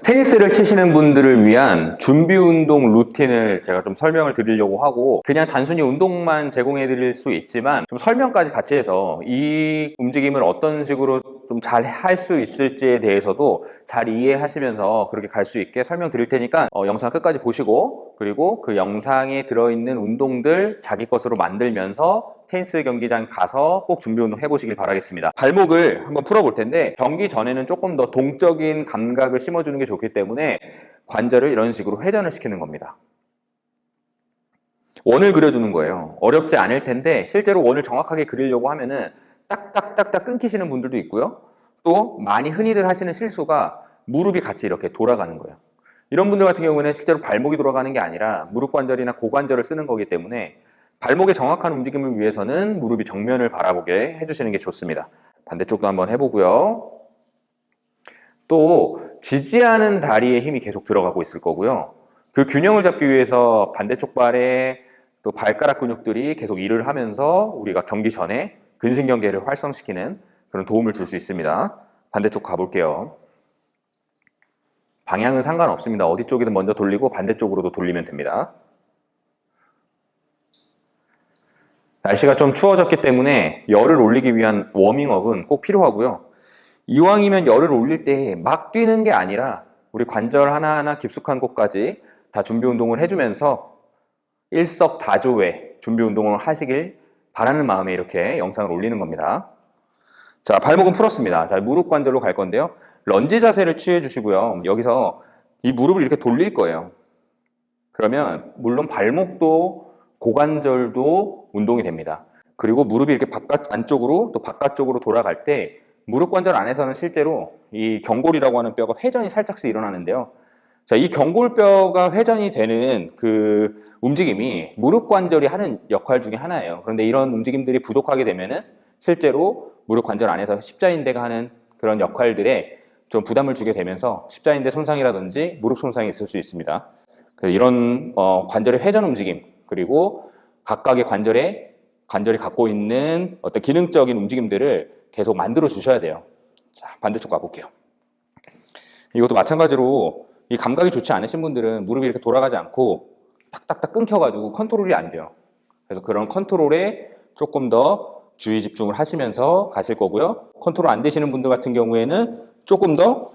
테니스를 치시는 분들을 위한 준비 운동 루틴을 제가 좀 설명을 드리려고 하고, 그냥 단순히 운동만 제공해 드릴 수 있지만 좀 설명까지 같이 해서 이 움직임을 어떤 식으로 좀 잘 할 수 있을지에 대해서도 잘 이해하시면서 그렇게 갈 수 있게 설명 드릴 테니까 영상 끝까지 보시고, 그리고 그 영상에 들어있는 운동들 자기 것으로 만들면서 테니스 경기장 가서 꼭 준비 운동 해보시길 바라겠습니다. 발목을 한번 풀어볼 텐데, 경기 전에는 조금 더 동적인 감각을 심어주는 게 좋기 때문에 관절을 이런 식으로 회전을 시키는 겁니다. 원을 그려주는 거예요. 어렵지 않을 텐데 실제로 원을 정확하게 그리려고 하면은 딱딱딱딱 끊기시는 분들도 있고요. 또 많이 흔히들 하시는 실수가 무릎이 같이 이렇게 돌아가는 거예요. 이런 분들 같은 경우는 실제로 발목이 돌아가는 게 아니라 무릎 관절이나 고관절을 쓰는 거기 때문에 발목의 정확한 움직임을 위해서는 무릎이 정면을 바라보게 해주시는 게 좋습니다. 반대쪽도 한번 해보고요. 또 지지하는 다리에 힘이 계속 들어가고 있을 거고요. 그 균형을 잡기 위해서 반대쪽 발에 또 발가락 근육들이 계속 일을 하면서 우리가 경기 전에 근신경계를 활성시키는 그런 도움을 줄 수 있습니다. 반대쪽 가볼게요. 방향은 상관없습니다. 어디 쪽이든 먼저 돌리고 반대쪽으로도 돌리면 됩니다. 날씨가 좀 추워졌기 때문에 열을 올리기 위한 워밍업은 꼭 필요하고요. 이왕이면 열을 올릴 때 막 뛰는 게 아니라 우리 관절 하나하나 깊숙한 곳까지 다 준비 운동을 해주면서 일석다조의 준비 운동을 하시길 바라는 마음에 이렇게 영상을 올리는 겁니다. 자, 발목은 풀었습니다. 자, 무릎 관절로 갈 건데요. 런지 자세를 취해 주시고요. 여기서 이 무릎을 이렇게 돌릴 거예요. 그러면 물론 발목도 고관절도 운동이 됩니다. 그리고 무릎이 이렇게 안쪽으로 또 바깥쪽으로 돌아갈 때 무릎 관절 안에서는 실제로 이 경골이라고 하는 뼈가 회전이 살짝씩 일어나는데요. 자, 이 경골뼈가 회전이 되는 그 움직임이 무릎 관절이 하는 역할 중에 하나예요. 그런데 이런 움직임들이 부족하게 되면은 실제로 무릎 관절 안에서 십자인대가 하는 그런 역할들에 좀 부담을 주게 되면서 십자인대 손상이라든지 무릎 손상이 있을 수 있습니다. 이런 관절의 회전 움직임, 그리고 각각의 관절이 갖고 있는 어떤 기능적인 움직임들을 계속 만들어 주셔야 돼요. 자, 반대쪽 가볼게요. 이것도 마찬가지로 이 감각이 좋지 않으신 분들은 무릎이 이렇게 돌아가지 않고 탁탁탁 끊겨가지고 컨트롤이 안 돼요. 그래서 그런 컨트롤에 조금 더 주의 집중을 하시면서 가실 거고요. 컨트롤 안 되시는 분들 같은 경우에는 조금 더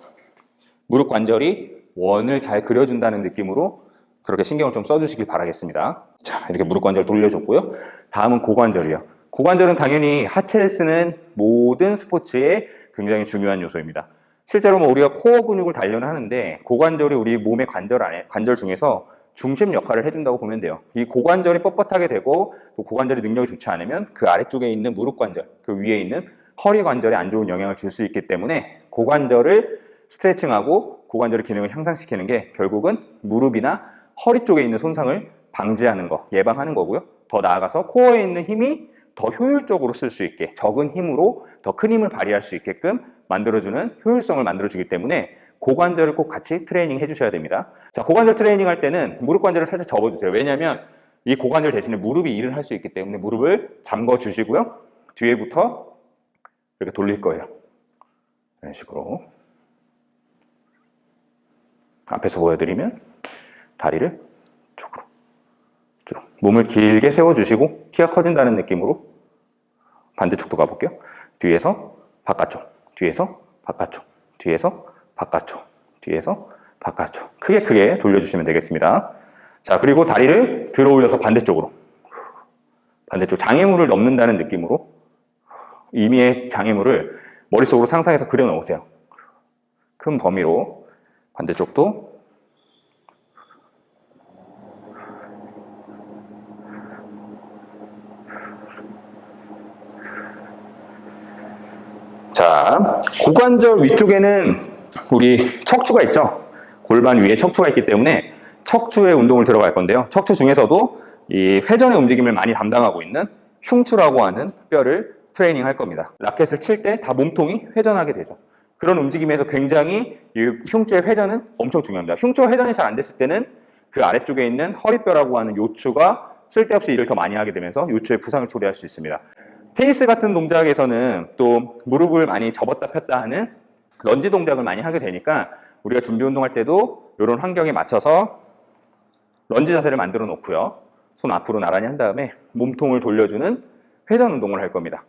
무릎 관절이 원을 잘 그려준다는 느낌으로 그렇게 신경을 좀 써주시길 바라겠습니다. 자, 이렇게 무릎 관절 돌려줬고요. 다음은 고관절이요. 고관절은 당연히 하체를 쓰는 모든 스포츠에 굉장히 중요한 요소입니다. 실제로 우리가 코어 근육을 단련하는데 고관절이 우리 몸의 관절 중에서 중심 역할을 해준다고 보면 돼요. 이 고관절이 뻣뻣하게 되고 또 고관절이 능력이 좋지 않으면 그 아래쪽에 있는 무릎 관절, 그 위에 있는 허리 관절에 안 좋은 영향을 줄 수 있기 때문에 고관절을 스트레칭하고 고관절의 기능을 향상시키는 게 결국은 무릎이나 허리 쪽에 있는 손상을 방지하는 거, 예방하는 거고요. 더 나아가서 코어에 있는 힘이 더 효율적으로 쓸 수 있게, 적은 힘으로 더 큰 힘을 발휘할 수 있게끔 만들어주는 효율성을 만들어주기 때문에 고관절을 꼭 같이 트레이닝 해주셔야 됩니다. 자, 고관절 트레이닝 할 때는 무릎 관절을 살짝 접어주세요. 왜냐하면 이 고관절 대신에 무릎이 일을 할 수 있기 때문에 무릎을 잠궈 주시고요. 뒤에부터 이렇게 돌릴 거예요. 이런 식으로. 앞에서 보여드리면 다리를 쪽으로 쭉 몸을 길게 세워주시고 키가 커진다는 느낌으로 반대쪽도 가볼게요. 뒤에서 바깥쪽, 뒤에서 바깥쪽, 뒤에서 바깥쪽, 뒤에서 바깥쪽. 크게 돌려주시면 되겠습니다. 자, 그리고 다리를 들어 올려서 반대쪽으로, 반대쪽 장애물을 넘는다는 느낌으로 임의의 장애물을 머릿속으로 상상해서 그려 놓으세요. 큰 범위로. 반대쪽도 자, 고관절 위쪽에는 우리 척추가 있죠. 골반 위에 척추가 있기 때문에 척추의 운동을 들어갈 건데요. 척추 중에서도 이 회전의 움직임을 많이 담당하고 있는 흉추라고 하는 뼈를 트레이닝 할 겁니다. 라켓을 칠 때 다 몸통이 회전하게 되죠. 그런 움직임에서 굉장히 이 흉추의 회전은 엄청 중요합니다. 흉추가 회전이 잘 안 됐을 때는 그 아래쪽에 있는 허리뼈라고 하는 요추가 쓸데없이 일을 더 많이 하게 되면서 요추의 부상을 초래할 수 있습니다. 테니스 같은 동작에서는 또 무릎을 많이 접었다 폈다 하는 런지 동작을 많이 하게 되니까 우리가 준비 운동할 때도 이런 환경에 맞춰서 런지 자세를 만들어 놓고요. 손 앞으로 나란히 한 다음에 몸통을 돌려주는 회전 운동을 할 겁니다.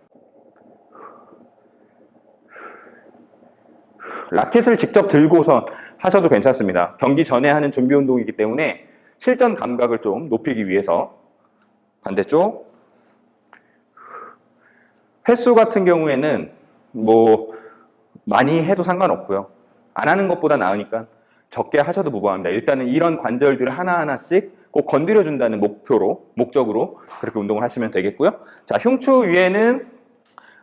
라켓을 직접 들고선 하셔도 괜찮습니다. 경기 전에 하는 준비 운동이기 때문에 실전 감각을 좀 높이기 위해서 반대쪽 횟수 같은 경우에는 뭐 많이 해도 상관없고요. 안 하는 것보다 나으니까 적게 하셔도 무방합니다. 일단은 이런 관절들을 하나하나씩 꼭 건드려준다는 목적으로 그렇게 운동을 하시면 되겠고요. 자, 흉추 위에는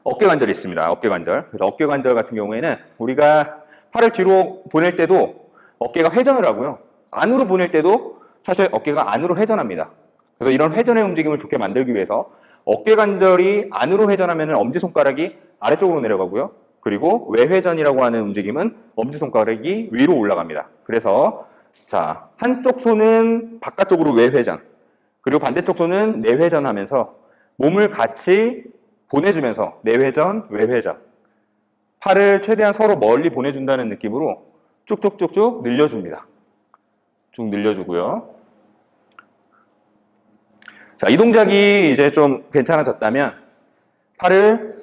어깨 관절이 있습니다. 어깨 관절. 그래서 어깨 관절 같은 경우에는 우리가 팔을 뒤로 보낼 때도 어깨가 회전을 하고요. 안으로 보낼 때도 사실 어깨가 안으로 회전합니다. 그래서 이런 회전의 움직임을 좋게 만들기 위해서 어깨 관절이 안으로 회전하면 엄지손가락이 아래쪽으로 내려가고요. 그리고 외회전이라고 하는 움직임은 엄지손가락이 위로 올라갑니다. 그래서 자, 한쪽 손은 바깥쪽으로 외회전, 그리고 반대쪽 손은 내회전 하면서 몸을 같이 보내주면서 내회전, 외회전, 팔을 최대한 서로 멀리 보내준다는 느낌으로 쭉쭉쭉쭉 늘려줍니다. 쭉 늘려주고요. 자, 이 동작이 이제 좀 괜찮아졌다면 팔을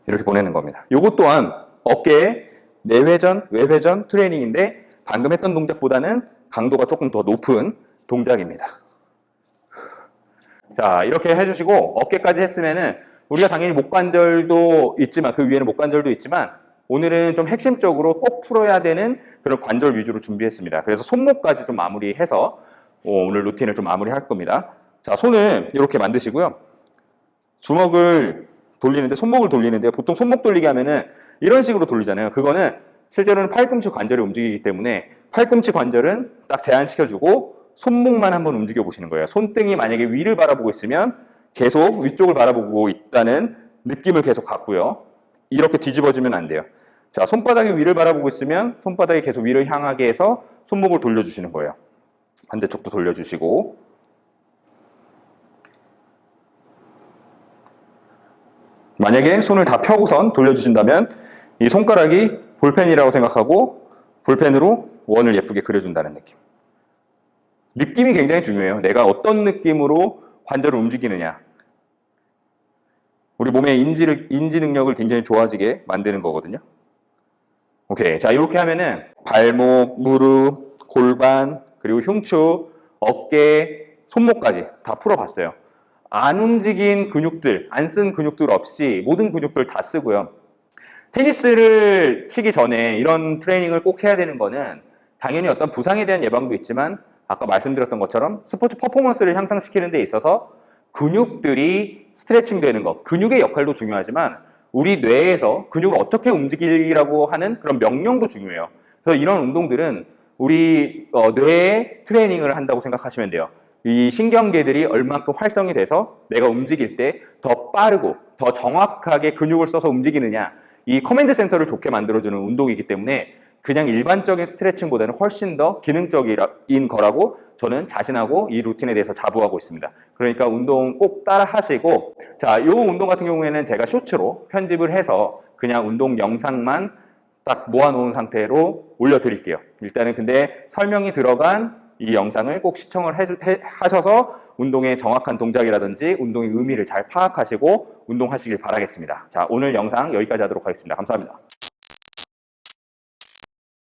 이렇게 보내는 겁니다. 이것 또한 어깨 내회전, 외회전 트레이닝인데 방금 했던 동작보다는 강도가 조금 더 높은 동작입니다. 자, 이렇게 해주시고 어깨까지 했으면은 우리가 당연히 목 관절도 있지만 그 위에는 목 관절도 있지만 오늘은 좀 핵심적으로 꼭 풀어야 되는 그런 관절 위주로 준비했습니다. 그래서 손목까지 좀 마무리해서 오늘 루틴을 좀 마무리할 겁니다. 자, 손을 이렇게 만드시고요. 주먹을 돌리는데 손목을 돌리는데 보통 손목 돌리기 하면은 이런 식으로 돌리잖아요. 그거는 실제로는 팔꿈치 관절이 움직이기 때문에 팔꿈치 관절은 딱 제한시켜주고 손목만 한번 움직여 보시는 거예요. 손등이 만약에 위를 바라보고 있으면 계속 위쪽을 바라보고 있다는 느낌을 계속 갖고요. 이렇게 뒤집어지면 안 돼요. 자, 손바닥이 위를 바라보고 있으면 손바닥이 계속 위를 향하게 해서 손목을 돌려주시는 거예요. 반대쪽도 돌려주시고 만약에 손을 다 펴고선 돌려주신다면 이 손가락이 볼펜이라고 생각하고 볼펜으로 원을 예쁘게 그려준다는 느낌. 느낌이 굉장히 중요해요. 내가 어떤 느낌으로 관절을 움직이느냐. 우리 몸의 인지 능력을 굉장히 좋아지게 만드는 거거든요. 오케이. 자, 이렇게 하면은 발목, 무릎, 골반, 그리고 흉추, 어깨, 손목까지 다 풀어봤어요. 안 움직인 근육들, 안 쓴 근육들 없이 모든 근육들 다 쓰고요. 테니스를 치기 전에 이런 트레이닝을 꼭 해야 되는 거는 당연히 어떤 부상에 대한 예방도 있지만 아까 말씀드렸던 것처럼 스포츠 퍼포먼스를 향상시키는 데 있어서 근육들이 스트레칭 되는 것, 근육의 역할도 중요하지만 우리 뇌에서 근육을 어떻게 움직이라고 하는 그런 명령도 중요해요. 그래서 이런 운동들은 우리 뇌의 트레이닝을 한다고 생각하시면 돼요. 이 신경계들이 얼만큼 활성이 돼서 내가 움직일 때 더 빠르고 더 정확하게 근육을 써서 움직이느냐, 이 커맨드 센터를 좋게 만들어주는 운동이기 때문에 그냥 일반적인 스트레칭보다는 훨씬 더 기능적인 거라고 저는 자신하고 이 루틴에 대해서 자부하고 있습니다. 그러니까 운동 꼭 따라 하시고, 자, 이 운동 같은 경우에는 제가 쇼츠로 편집을 해서 그냥 운동 영상만 딱 모아놓은 상태로 올려드릴게요. 일단은 근데 설명이 들어간 이 영상을 꼭 시청을 하셔서 운동의 정확한 동작이라든지 운동의 의미를 잘 파악하시고 운동하시길 바라겠습니다. 자, 오늘 영상 여기까지 하도록 하겠습니다. 감사합니다.